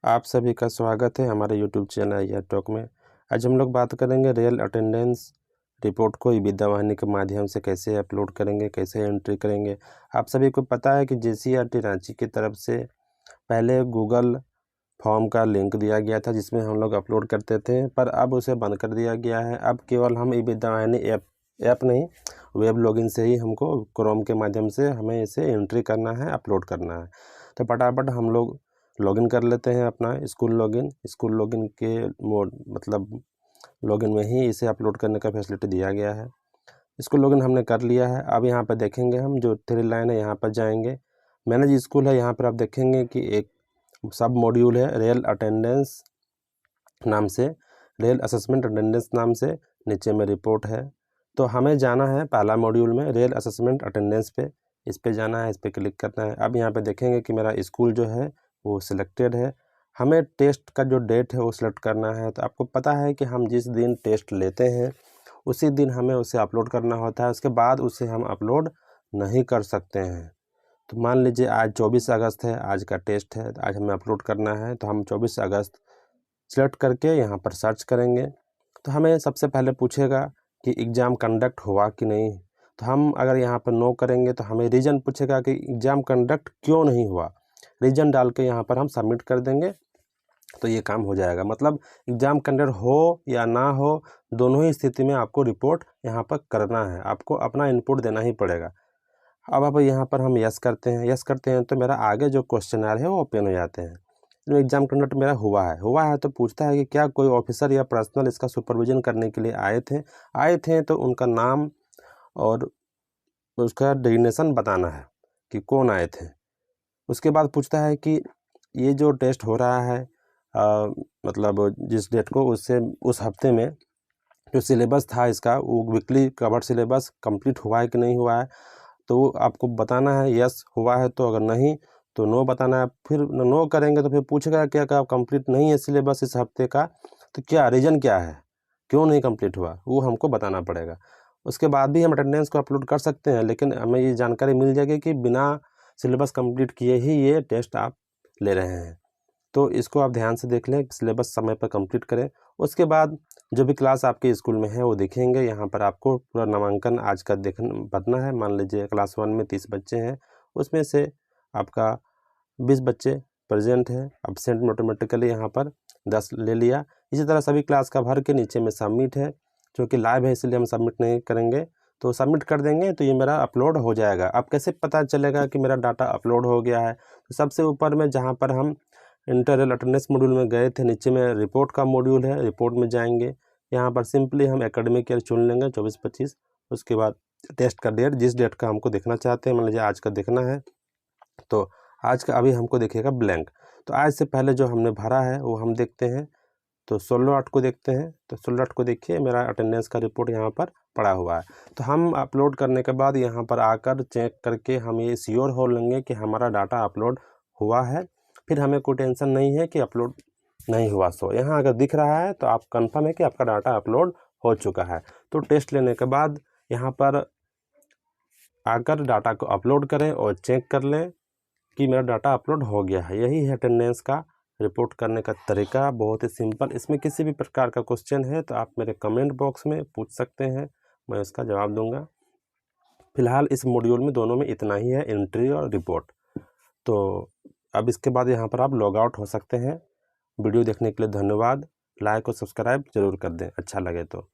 आप सभी का स्वागत है हमारे यूट्यूब चैनल या टॉक में। आज हम लोग बात करेंगे रियल अटेंडेंस रिपोर्ट को ई विद्या वाहिनी के माध्यम से कैसे अपलोड करेंगे, कैसे एंट्री करेंगे। आप सभी को पता है कि जेसीईआरटी रांची की तरफ से पहले गूगल फॉर्म का लिंक दिया गया था जिसमें हम लोग अपलोड करते थे, पर अब उसे बंद कर दिया गया है। अब केवल हम ई विद्या वाहिनी ऐप नहीं, वेब लॉगिन से ही हमको क्रोम के माध्यम से हमें इसे एंट्री करना है, अपलोड करना है। तो फटाफट हम लोग लॉगिन कर लेते हैं अपना स्कूल लॉगिन के मोड मतलब लॉगिन में ही इसे अपलोड करने का फैसिलिटी दिया गया है। स्कूल लॉगिन हमने कर लिया है। अब यहाँ पर देखेंगे हम जो 3 लाइन है यहाँ पर जाएंगे, मैनेज स्कूल है। यहाँ पर आप देखेंगे कि एक सब मॉड्यूल है रियल अटेंडेंस नाम से, रियल असेसमेंट अटेंडेंस नाम से, नीचे में रिपोर्ट है। तो हमें जाना है पहला मॉड्यूल में रियल असेसमेंट अटेंडेंस पे, इस पे जाना है, इस पे क्लिक करना है। अब यहाँ पे देखेंगे कि मेरा स्कूल जो है वो सिलेक्टेड है। हमें टेस्ट का जो डेट है वो सिलेक्ट करना है। तो आपको पता है कि हम जिस दिन टेस्ट लेते हैं उसी दिन हमें उसे अपलोड करना होता है, उसके बाद उसे हम अपलोड नहीं कर सकते हैं। तो मान लीजिए आज 24 अगस्त है, आज का टेस्ट है, तो आज हमें अपलोड करना है। तो हम 24 अगस्त सेलेक्ट करके यहाँ पर सर्च करेंगे। तो हमें सबसे पहले पूछेगा कि एग्ज़ाम कंडक्ट हुआ कि नहीं। तो हम अगर यहाँ पर नो करेंगे तो हमें रीज़न पूछेगा कि एग्ज़ाम कंडक्ट क्यों नहीं हुआ। रीज़न डाल के यहाँ पर हम सबमिट कर देंगे तो ये काम हो जाएगा। मतलब एग्ज़ाम कंडक्ट हो या ना हो, दोनों ही स्थिति में आपको रिपोर्ट यहाँ पर करना है, आपको अपना इनपुट देना ही पड़ेगा। अब यहाँ पर हम यस करते हैं तो मेरा आगे जो क्वेश्चनर है वो ओपन हो जाते हैं। जो एग्ज़ाम कंडक्ट मेरा हुआ है तो पूछता है कि क्या कोई ऑफिसर या पर्सनल इसका सुपरविजन करने के लिए आए थे तो उनका नाम और उसका डेजिग्नेशन बताना है कि कौन आए थे। उसके बाद पूछता है कि ये जो टेस्ट हो रहा है मतलब जिस डेट को, उससे उस हफ्ते में जो सिलेबस था इसका वो वीकली कवर्ड सिलेबस कंप्लीट हुआ है कि नहीं हुआ है। तो आपको बताना है यस हुआ है, तो अगर नहीं तो नो बताना है। फिर नो करेंगे तो फिर पूछेगा क्या कंप्लीट नहीं है सिलेबस इस हफ्ते का, तो क्या रीज़न क्या है, क्यों नहीं कंप्लीट हुआ, वो हमको बताना पड़ेगा। उसके बाद भी हम अटेंडेंस को अपलोड कर सकते हैं, लेकिन हमें ये जानकारी मिल जाएगी कि बिना सिलेबस कंप्लीट किए ही ये टेस्ट आप ले रहे हैं। तो इसको आप ध्यान से देख लें, सिलेबस समय पर कंप्लीट करें। उसके बाद जो भी क्लास आपके स्कूल में है वो देखेंगे। यहाँ पर आपको पूरा नामांकन आज का भरना है। मान लीजिए क्लास 1 में 30 बच्चे हैं, उसमें से आपका 20 बच्चे प्रेजेंट है, एब्सेंट ऑटोमेटिकली यहाँ पर 10 ले लिया। इसी तरह सभी क्लास का भर के नीचे में सबमिट है, क्योंकि लाइव है इसलिए हम सबमिट नहीं करेंगे, तो सबमिट कर देंगे तो ये मेरा अपलोड हो जाएगा। अब कैसे पता चलेगा कि मेरा डाटा अपलोड हो गया है? तो सबसे ऊपर में जहाँ पर हम इंटरनल अटेंडेंस मॉड्यूल में गए थे, नीचे में रिपोर्ट का मॉड्यूल है, रिपोर्ट में जाएंगे। यहाँ पर सिंपली हम एकेडमिक ईयर चुन लेंगे 24-25। उसके बाद टेस्ट का डेट, जिस डेट का हमको देखना चाहते हैं, मान लीजिए आज का देखना है तो आज का अभी हमको दिखेगा ब्लैंक। तो आज से पहले जो हमने भरा है वो हम देखते हैं। तो 16/8 को देखते हैं। तो 16/8 को देखिए मेरा अटेंडेंस का रिपोर्ट यहाँ पर पड़ा हुआ है। तो हम अपलोड करने के बाद यहाँ पर आकर चेक करके हम ये श्योर हो लेंगे कि हमारा डाटा अपलोड हुआ है। फिर हमें कोई टेंशन नहीं है कि अपलोड नहीं हुआ। सो यहाँ अगर दिख रहा है तो आप कंफर्म है कि आपका डाटा अपलोड हो चुका है। तो टेस्ट लेने के बाद यहाँ पर आकर डाटा को अपलोड करें और चेक कर लें कि मेरा डाटा अपलोड हो गया है। यही है अटेंडेंस का रिपोर्ट करने का तरीका, बहुत ही सिंपल। इसमें किसी भी प्रकार का क्वेश्चन है तो आप मेरे कमेंट बॉक्स में पूछ सकते हैं, मैं उसका जवाब दूंगा। फिलहाल इस मॉड्यूल में दोनों में इतना ही है, एंट्री और रिपोर्ट। तो अब इसके बाद यहाँ पर आप लॉग आउट हो सकते हैं। वीडियो देखने के लिए धन्यवाद। लाइक और सब्सक्राइब जरूर कर दें अच्छा लगे तो।